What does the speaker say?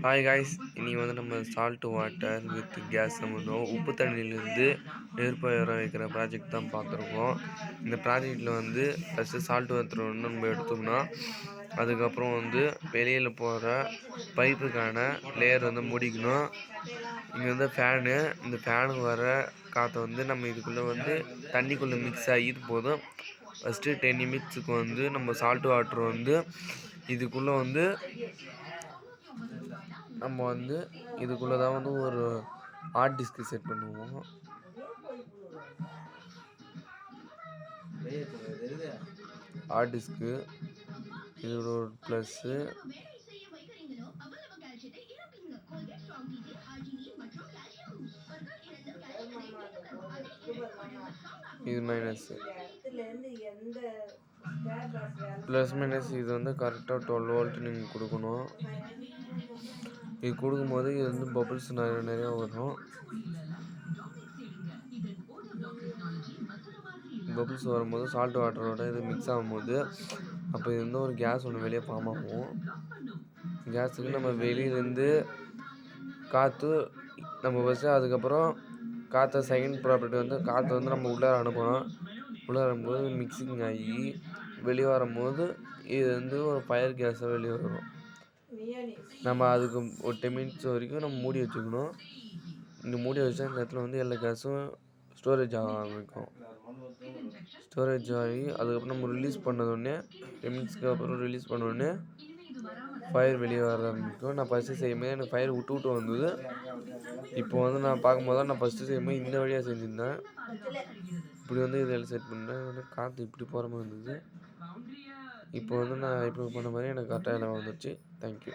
Hi guys, இன்னைக்கு வந்து நம்ம சால்ட் வாட்டர் வித் கேஸ் சம்மந்தம் உப்பு தண்ணியிலேருந்து நெருப்பை வர வைக்கிற ப்ராஜெக்ட் தான் பார்த்துருக்கோம். இந்த ப்ராஜெக்டில் வந்து ஃபஸ்ட்டு சால்ட் வாட்டர் வந்து நம்ம எடுத்துக்கணும். அதுக்கப்புறம் வந்து வெளியில் போகிற பைப்புக்கான லேயர் வந்து முடிக்கணும். இங்கே வந்து ஃபேனு, இந்த ஃபேனுக்கு வர காற்றை வந்து நம்ம இதுக்குள்ளே வந்து தண்ணிக்குள்ளே மிக்ஸ் ஆகிட்டு போதும். ஃபஸ்ட்டு 10 நிமிட்ஸுக்கு வந்து நம்ம சால்ட் வாட்டர் வந்து இதுக்குள்ளே வந்து நம்ம வந்து இதுக்குள்ளே தான் வந்து ஒரு ஹார்ட் டிஸ்க்கு செட் பண்ணுவோம். ஹார்ட் டிஸ்க்கு இது ஒரு ப்ளஸ்ஸு, இது மைனஸ்ஸு. ப்ளஸ் மைனஸ் இது வந்து கரெக்டாக 12 வோல்ட் நீங்கள் கொடுக்கணும். இது கொடுக்கும்போது இது வந்து பபிள்ஸ் நிறையா வரும். பபிள்ஸ் வரும்போது சால்ட் வாட்டரோட இது மிக்ஸ் ஆகும்போது அப்போ இது வந்து ஒரு கேஸ் ஒன்று வெளியே ஃபார்ம் ஆகும். கேஸுக்கு நம்ம வெளியிலேருந்து காற்று நம்ம ஃபஸ்ட்டு, அதுக்கப்புறம் காற்றை செகண்ட் ப்ராப்பர்ட்டி வந்து காற்றை வந்து நம்ம உள்ளே அனுப்பணும். உள்ளே வரும்போது மிக்சிங் ஆகி வெளியே வரும்போது இது வந்து ஒரு ஃபயர் கேஸாக வெளியே வரும். நம்ம அதுக்கு ஒரு 10 மினிட்ஸ் வரைக்கும் நம்ம மூடி வச்சுக்கணும். இங்கே மூடி வச்சா இந்த இடத்துல வந்து எல்லா கேஸும் ஸ்டோரேஜ் ஆக ஆரம்பிக்கும். ஸ்டோரேஜ் ஆகி அதுக்கப்புறம் நம்ம ரிலீஸ் பண்ணதோடனே 10 மினிட்ஸ்க்கு அப்புறம் ரிலீஸ் பண்ணோடனே ஃபயர் வெளியே வர ஆரம்பிக்கும். நான் ஃபஸ்ட்டு செய்யும்போது எனக்கு ஃபயர் விட்டு வந்தது. இப்போ வந்து நான் பார்க்கும்போது தான் நான் ஃபஸ்ட்டு செய்யும்போது இந்த வழியாக செஞ்சுருந்தேன். இப்படி வந்து இதில் செட் பண்ணேன். வந்து காற்று இப்படி போகிற மாதிரி இருந்தது. இப்போ வந்து நான் இப்போ பண்ண மாதிரி எனக்கு கரெக்டாக எல்லாம் வந்துடுச்சு. தேங்க்யூ.